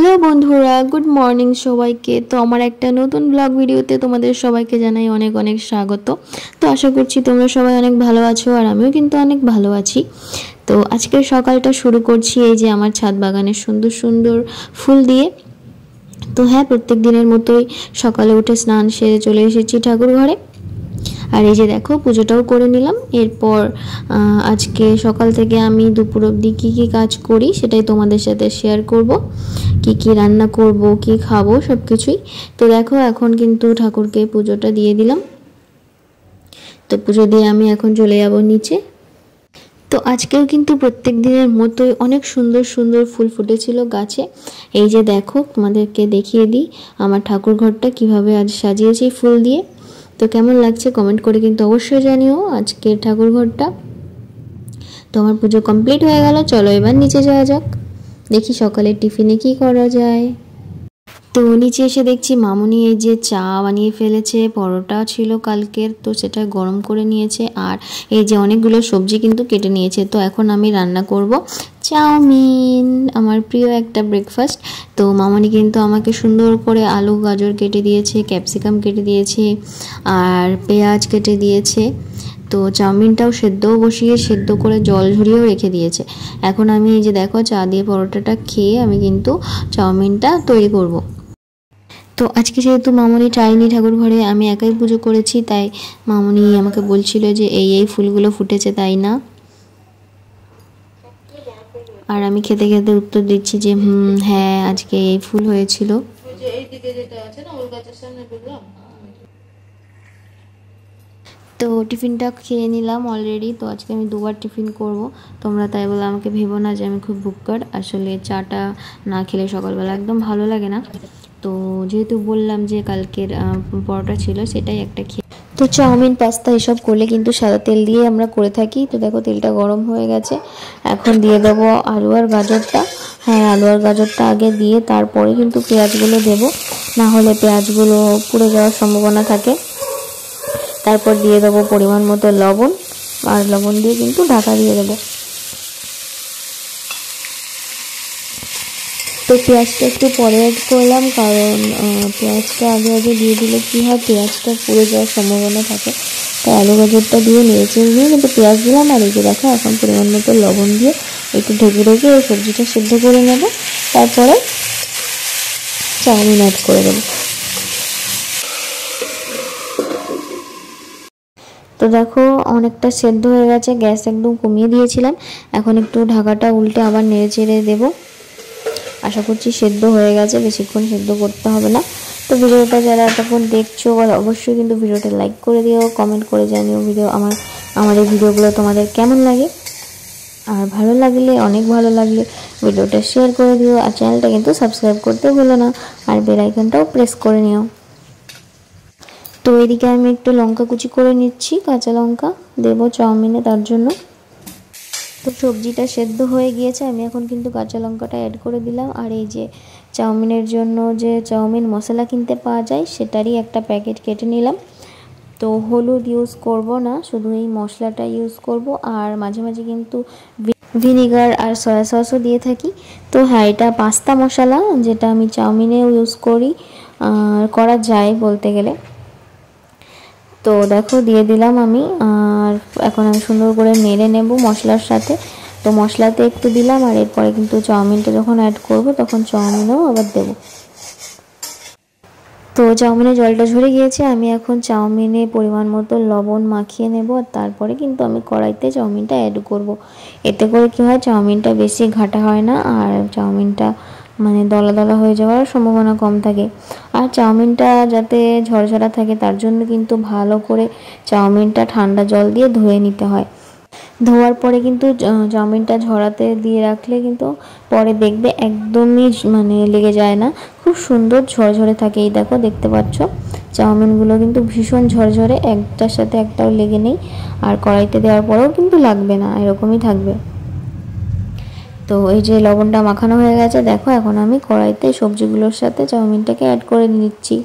Hello বন্ধুরা, good morning সবাইকে। তো আমার একটা নতুন ব্লগ ভিডিওতে তোমাদের সবাইকে জানাই অনেক অনেক স্বাগত। তো আশা করছি তোমরা সবাই অনেক ভালো আছো, আর আমিও কিন্তু অনেক ভালো আছি। তো আজকের সকালটা শুরু করছি এই যে আমার ছাদ বাগানের সুন্দর সুন্দর ফুল দিয়ে। তো হ্যাঁ, প্রত্যেক দিনের মতোই সকালে উঠে স্নান সেরে চলে এসেছি ঠাকুর ঘরে। আর এই যে দেখো, পুজোটাও করে নিলাম। এরপর আজকে সকাল থেকে আমি দুপুর অবধি কী কী কাজ করি সেটাই তোমাদের সাথে শেয়ার করব। কি কি রান্না করব, কি খাবো, সব কিছুই। তো দেখো, এখন কিন্তু ঠাকুরকে পুজোটা দিয়ে দিলাম। তো পুজো দিয়ে আমি এখন চলে যাব নিচে। তো আজকেও কিন্তু প্রত্যেক দিনের মতোই অনেক সুন্দর সুন্দর ফুল ফুটেছিল গাছে। এই যে দেখো, তোমাদেরকে দেখিয়ে দিই আমার ঠাকুর ঘরটা কিভাবে আজ সাজিয়েছি ফুল দিয়ে। তো কেমন লাগছে কমেন্ট করে কিন্তু অবশ্যই জানিও আজকের ঠাকুর ঘরটা। তো আমার পুজো কমপ্লিট হয়ে গেল, চলো এবার নিচে যাওয়া যাক, দেখি সকালের টিফিনে কি করা যায়। তো নিচে এসে দেখছি মামুনি এই যে চা বানিয়ে ফেলেছে, পরোটা ছিল কালকের, তো সেটা গরম করে নিয়েছে, আর এই যে অনেকগুলো সবজি কিন্তু কেটে নিয়েছে। তো এখন আমি রান্না করব চাউমিন, আমার প্রিয় একটা ব্রেকফাস্ট। তো মামুনি কিন্তু আমাকে সুন্দর করে আলু গাজর কেটে দিয়েছে, ক্যাপসিকাম কেটে দিয়েছে, আর পেঁয়াজ কেটে দিয়েছে। তো চাউমিনটাও সেদ্ধ করে জল ঝরিয়েও রেখে দিয়েছে। এখন আমি এই যে দেখো, চা দিয়ে পরোটাটা খেয়ে আমি কিন্তু চাউমিনটা তৈরি করব। তো আজকে যেহেতু মামুনি চাইনি ঠাকুর ঘরে, আমি একাই পুজো করেছি, তাই মামুনি আমাকে বলছিল যে এই ফুলগুলো ফুটেছে, তাই না? আর আমি খেতে খেতে উত্তর দিচ্ছি যে হ্যাঁ, আজকে এই ফুল হয়েছিল। তো টিফিনটা খেয়ে নিলাম অলরেডি। তো আজকে আমি দুবার টিফিন করব। তোমরা তাই বলে আমাকে ভেবো না যে আমি খুব ভুক্কড়। আসলে চাটা না খেলে সকালবেলা একদম ভালো লাগে না। তো যেহেতু বললাম যে কালকের পরোটা ছিল, সেটাই একটা খেয়ে। তো চাউমিন, পাস্তা এসব করলে কিন্তু সাদা তেল দিয়ে আমরা করে থাকি। তো দেখো, তেলটা গরম হয়ে গেছে, এখন দিয়ে দেবো আলু আর গাজরটা। হ্যাঁ, আলু আর গাজরটা আগে দিয়ে তারপরে কিন্তু পেঁয়াজগুলো দেবো, না হলে পেঁয়াজগুলো পুড়ে যাওয়ার সম্ভাবনা থাকে। তারপর দিয়ে দেবো পরিমাণ মতো লবণ, আর লবণ দিয়ে কিন্তু ঢাকা দিয়ে দেবো। তো পেঁয়াজটা একটু পরে অ্যাড করলাম, কারণ পেঁয়াজটা আগে আগে দিয়ে দিলে কী হয়, পেঁয়াজটা পুড়ে যাওয়ার সম্ভাবনা থাকে। তাই আলু গাজরটা দিয়ে নেড়েচেড়ে নিয়ে কিন্তু পেঁয়াজ দিলাম। আর এই যে দেখো, এখন পরিমাণ মতো লবণ দিয়ে একটু ঢেকে ঢেকে এই সবজিটা সিদ্ধ করে নেব। তারপরে চাউমিন অ্যাড করে দেবো। তো দেখো, অনেকটা সেদ্ধ হয়ে গেছে, গ্যাস একদম কমিয়ে দিয়েছিলাম। এখন একটু ঢাকাটা উল্টে আবার নেড়ে চেড়ে দেবো। আশা করছি সেদ্ধ হয়ে গেছে, বেশিক্ষণ সেদ্ধ করতে হবে না। তো ভিডিওটা যারা এতক্ষণ দেখছো, অবশ্যই কিন্তু ভিডিওটা লাইক করে দিও, কমেন্ট করে জানিও আমার এই ভিডিওগুলো তোমাদের কেমন লাগে। আর ভালো লাগলে, অনেক ভালো লাগলে ভিডিওটা শেয়ার করে দিও, আর চ্যানেলটা কিন্তু সাবস্ক্রাইব করতে ভুলো না, আর বেল আইকনটাও প্রেস করে নিও। তো এদিকে আমি একটু লঙ্কা কুচি করে নিচ্ছি, কাঁচা লঙ্কা দেবো চাউমিনে, তার জন্য। তো সবজিটা সেদ্ধ হয়ে গিয়েছে, আমি এখন কিন্তু কাঁচা লঙ্কাটা অ্যাড করে দিলাম। আর এই যে চাউমিনের জন্য যে চাউমিন মশলা কিনতে পাওয়া যায়, সেটারই একটা প্যাকেট কেটে নিলাম। তো হলুদ ইউজ করব না, শুধু এই মশলাটা ইউজ করব। আর মাঝে মাঝে কিন্তু ভিনিগার আর সয়া সসও দিয়ে থাকি। তো হ্যাঁ, এটা পাস্তা মশলা, যেটা আমি চাউমিনেও ইউজ করা যায় বলতে গেলে। তো দেখো, দিয়ে দিলাম আমি। আর এখন আমি সুন্দর করে নেড়ে নেব মশলার সাথে। তো মশলাতে একটু দিলাম, আর এরপরে কিন্তু চাউমিনটা যখন অ্যাড করব তখন চাউমিনও আবার দেব। তো চাউমিনে জলটা ঝরে গিয়েছে, আমি এখন চাউমিনে পরিমাণ মতো লবণ মাখিয়ে নেব। আর তারপরে কিন্তু আমি কড়াইতে চাউমিনটা অ্যাড করব। এতে করে কী হয়, চাউমিনটা বেশি ঘাটা হয় না, আর চাউমিনটা মানে দলা দলা হয়ে যাওয়ার সম্ভাবনা কম থাকে। আর চাউমিনটা যাতে ঝরঝরা থাকে, তার জন্য কিন্তু ভালো করে চাউমিনটা ঠান্ডা জল দিয়ে ধুয়ে নিতে হয়। ধোয়ার পরে কিন্তু চাউমিনটা ঝরাতে দিয়ে রাখলে কিন্তু পরে দেখবে একদমই মানে লেগে যায় না, খুব সুন্দর ঝরঝরে থাকে। এই দেখো, দেখতে পাচ্ছ চাউমিনগুলো কিন্তু ভীষণ ঝরঝরে, একটার সাথে একটাও লেগে নেই। আর কড়াইতে দেওয়ার পরেও কিন্তু লাগবে না, এরকমই থাকবে। তো এই যে লবণটা মাখানো হয়ে গেছে, দেখো এখন আমি কড়াইতে সবজিগুলোর সাথে চাউমিনটাকে অ্যাড করে নিচ্ছি।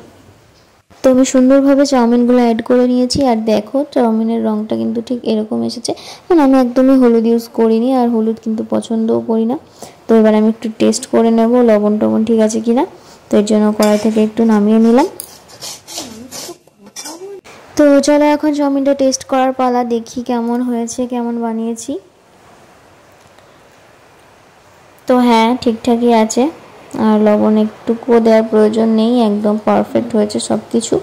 তো আমি সুন্দরভাবে চাউমিনগুলো অ্যাড করে নিয়েছি। আর দেখো, চাউমিনের রঙটা কিন্তু ঠিক এরকম এসেছে। কারণ আমি একদমই হলুদ ইউজ করিনি, আর হলুদ কিন্তু পছন্দও করি না। তো এবার আমি একটু টেস্ট করে নেব লবণ টবণ ঠিক আছে কিনা। তো এর জন্য কড়াই থেকে একটু নামিয়ে নিলাম। তো চলো এখন চাউমিনটা টেস্ট করার পালা, দেখি কেমন হয়েছে, কেমন বানিয়েছি। তো হ্যাঁ, ঠিকঠাকই আছে, আর লবণ একটুকুও দেওয়ার প্রয়োজন নেই, একদম পারফেক্ট হয়েছে সব কিছু।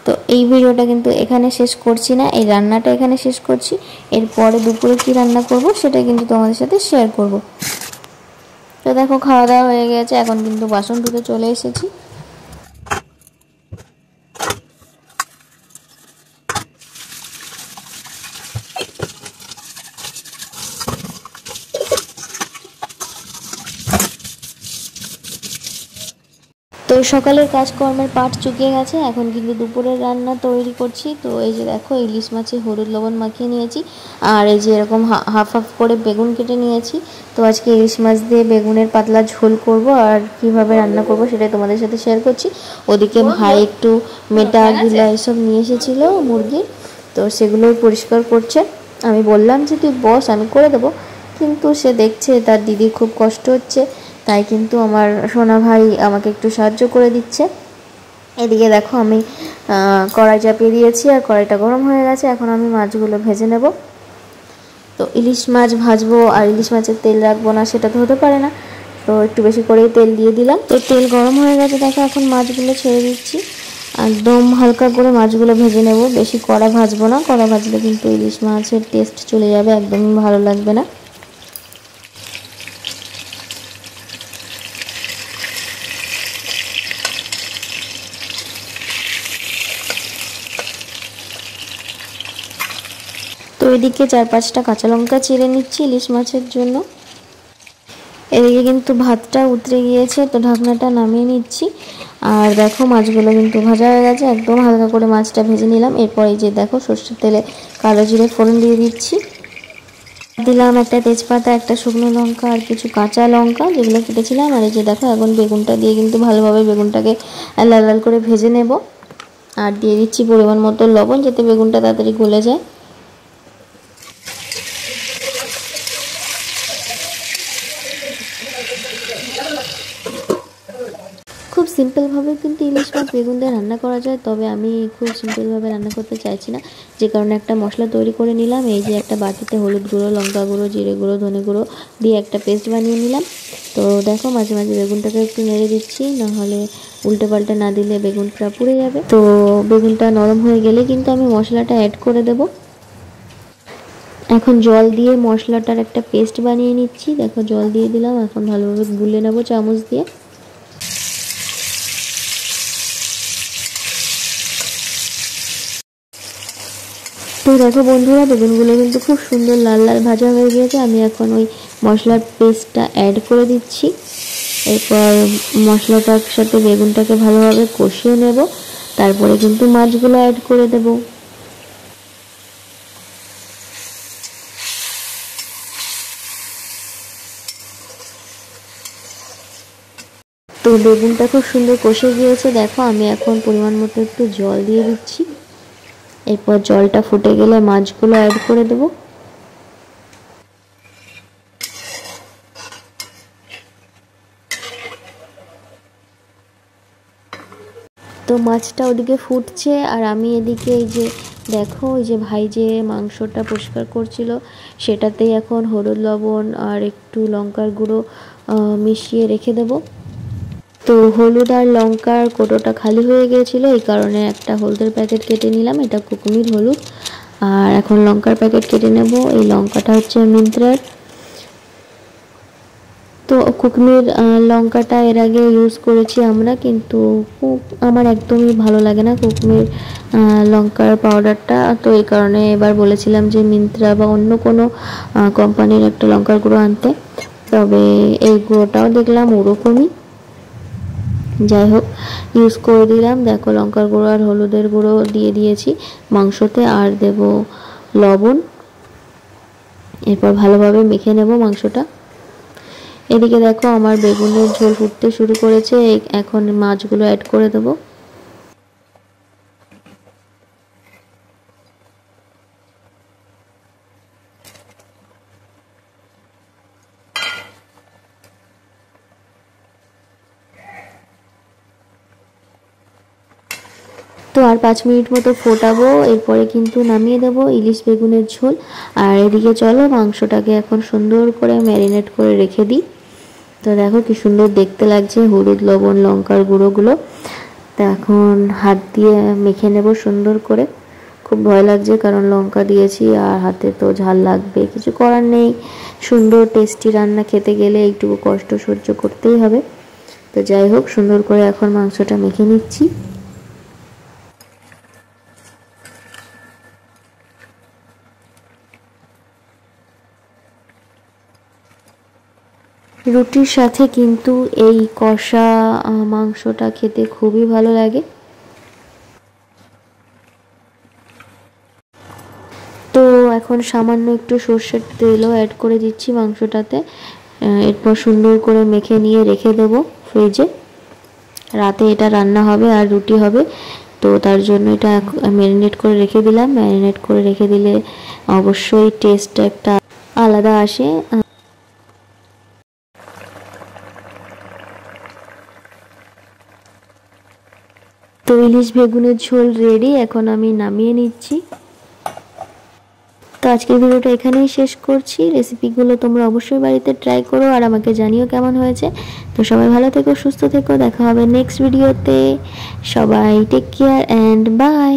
তো এই ভিডিওটা কিন্তু এখানে শেষ করছি না, এই রান্নাটা এখানে শেষ করছি। এরপরে দুপুরে কি রান্না করব সেটা কিন্তু তোমাদের সাথে শেয়ার করব। তো দেখো খাওয়া দাওয়া হয়ে গেছে, এখন কিন্তু বাসন ধুতে চলে এসেছি। তো সকালের কাজকর্মের পাট চুকিয়ে গেছে, এখন কিন্তু দুপুরের রান্না তৈরি করছি। তো এই যে দেখো ইলিশ মাছে হলুদ লবণ মাখিয়ে নিয়েছি, আর এই যে এরকম হাফ হাফ করে বেগুন কেটে নিয়েছি। তো আজকে ইলিশ মাছ দিয়ে বেগুনের পাতলা ঝোল করব, আর কিভাবে রান্না করব সেটাই তোমাদের সাথে শেয়ার করছি। ওদিকে ভাই একটু মেটা গিলা এসব নিয়ে এসেছিল মুরগির, তো সেগুলোই পরিষ্কার করছে। আমি বললাম যে তুই বস, আমি করে দেবো, কিন্তু সে দেখছে তার দিদির খুব কষ্ট হচ্ছে, তাই কিন্তু আমার সোনা ভাই আমাকে একটু সাহায্য করে দিচ্ছে। এদিকে দেখো আমি কড়াই চাপিয়ে দিয়েছি, আর কড়াইটা গরম হয়ে গেছে, এখন আমি মাছগুলো ভেজে নেব। তো ইলিশ মাছ ভাজবো, আর ইলিশ মাছের তেল রাখবো না সেটা তো হতে পারে না, তো একটু বেশি করেই তেল দিয়ে দিলাম। তো তেল গরম হয়ে গেছে, দেখো এখন মাছগুলো ছেড়ে দিচ্ছি। একদম হালকা করে মাছগুলো ভেজে নেব, বেশি কড়া ভাজবো না, কড়া ভাজলে কিন্তু ইলিশ মাছের টেস্ট চলে যাবে, একদমই ভালো লাগবে না। তো এদিকে 4-5টা কাঁচা লঙ্কা চিড়ে নিচ্ছি ইলিশ মাছের জন্য। এদিকে কিন্তু ভাতটা উতরে গিয়েছে, তো ঢাকনাটা নামিয়ে নিচ্ছি। আর দেখো মাছগুলো কিন্তু ভাজা হয়ে গেছে, একদম হালকা করে মাছটা ভেজে নিলাম। এরপর এই যে দেখো সর্ষের তেলে কালো জিরে ফোড়ন দিয়ে দিচ্ছি, দিলাম একটা তেজপাতা, একটা শুকনো লঙ্কা, আর কিছু কাঁচা লঙ্কা যেগুলো কেটেছিলাম। আর এই যে দেখো এখন বেগুনটা দিয়ে কিন্তু ভালোভাবে বেগুনটাকে লাল লাল করে ভেজে নেব, আর দিয়ে দিচ্ছি পরিমাণ মতো লবণ, যাতে বেগুনটা তাড়াতাড়ি গলে যায়। খুব সিম্পলভাবে কিন্তু ইলিশ মাছ বেগুন দিয়ে রান্না করা যায়, তবে আমি খুব সিম্পলভাবে রান্না করতে চাইছি না, যে কারণে একটা মশলা তৈরি করে নিলাম। এই যে একটা বাটিতে হলুদ গুঁড়ো, লঙ্কা গুঁড়ো, জিরে গুঁড়ো, ধনে গুঁড়ো দিয়ে একটা পেস্ট বানিয়ে নিলাম। তো দেখো মাঝে মাঝে বেগুনটাকে একটু নেড়ে দিচ্ছি, নাহলে উল্টে পাল্টে না দিলে বেগুনটা পুড়ে যাবে। তো বেগুনটা নরম হয়ে গেলে কিন্তু আমি মশলাটা অ্যাড করে দেব। এখন জল দিয়ে মশলাটার একটা পেস্ট বানিয়ে নিচ্ছি, দেখো জল দিয়ে দিলাম, এখন ভালোভাবে গুলে নেব চামচ দিয়ে। তো দেখো বন্ধুরা, বেগুনগুলো কিন্তু খুব সুন্দর লাল লাল ভাজা হয়ে গিয়েছে। আমি এখন ওই মশলার পেস্টটা অ্যাড করে দিচ্ছি, এরপর মশলাটার সাথে বেগুনটাকে ভালোভাবে কষিয়ে নেব, তারপরে কিন্তু মাছগুলো অ্যাড করে দেব। তো বেগুনটা খুব সুন্দর কষে গিয়েছে, দেখো আমি এখন পরিমাণ মতো একটু জল দিয়ে দিচ্ছি, এরপর জলটা ফুটে গেলে মাছগুলো অ্যাড করে দেব। তো মাছটা ওদিকে ফুটছে, আর আমি এদিকে এই যে দেখো ওই যে ভাই যে মাংসটা পরিষ্কার করছিল সেটাতেই এখন হলুদ লবণ আর একটু লঙ্কার গুঁড়ো মিশিয়ে রেখে দেব। তো হলুদ আর লঙ্কার কৌটোটা খালি হয়ে গিয়েছিলো, এই কারণে একটা হলুদের প্যাকেট কেটে নিলাম, এটা কুকুমির হলুদ। আর এখন লঙ্কার প্যাকেট কেটে নেব, এই লঙ্কাটা হচ্ছে মিন্ত্রার। তো কুকমির লঙ্কাটা এর আগে ইউজ করেছি আমরা, কিন্তু আমার একদমই ভালো লাগে না কুকমির লঙ্কার পাউডারটা, তো এই কারণে এবার বলেছিলাম যে মিন্ত্রা বা অন্য কোনো কোম্পানির একটা লঙ্কার গুঁড়ো আনতে। তবে এই গুঁড়োটাও দেখলাম ওরকমই, যাই হোক ইউজ করে দিলাম। দেখো লঙ্কার গুঁড়ো আর হলুদের গুঁড়ো দিয়ে দিয়েছি মাংসতে, আর দেব লবণ, এরপর ভালোভাবে মেখে নেব মাংসটা। এদিকে দেখো আমার বেগুনের ঝোল ফুটতে শুরু করেছে, এখন মাছগুলো অ্যাড করে দেব। তো আর 5 মিনিট মতো ফোটাবো, এরপরে কিন্তু নামিয়ে দেবো ইলিশ বেগুনের ঝোল। আর এদিকে চলো মাংসটাকে এখন সুন্দর করে ম্যারিনেট করে রেখে দিই। তো দেখো কি সুন্দর দেখতে লাগছে হলুদ লবণ লঙ্কার গুঁড়োগুলো। তো এখন হাত দিয়ে মেখে নেব সুন্দর করে। খুব ভয় লাগছে কারণ লঙ্কা দিয়েছি আর হাতে তো ঝাল লাগবে, কিছু করার নেই। সুন্দর টেস্টি রান্না খেতে গেলে একটু কষ্ট সহ্য করতেই হবে। তো যাই হোক, সুন্দর করে এখন মাংসটা মেখে নিচ্ছি। রুটির সাথে কিন্তু এই কষা মাংসটা খেতে খুবই ভালো লাগে। তো এখন সামান্য একটু সর্ষের তেলও অ্যাড করে দিচ্ছি মাংসটাতে। এরপর সুন্দর করে মেখে নিয়ে রেখে দেবো ফ্রিজে। রাতে এটা রান্না হবে আর রুটি হবে, তো তার জন্য এটা ম্যারিনেট করে রেখে দিলাম। ম্যারিনেট করে রেখে দিলে অবশ্যই টেস্ট একটা আলাদা আসে। তো ইলিশ বেগুনের ঝোল রেডি, এখন আমি নামিয়ে নিচ্ছি। তো আজকের ভিডিওটা এখানেই শেষ করছি। রেসিপিগুলো তোমরা অবশ্যই বাড়িতে ট্রাই করো আর আমাকে জানিও কেমন হয়েছে। তো সবাই ভালো থেকো, সুস্থ থেকো, দেখা হবে নেক্সট ভিডিওতে। সবাই টেক কেয়ার অ্যান্ড বাই।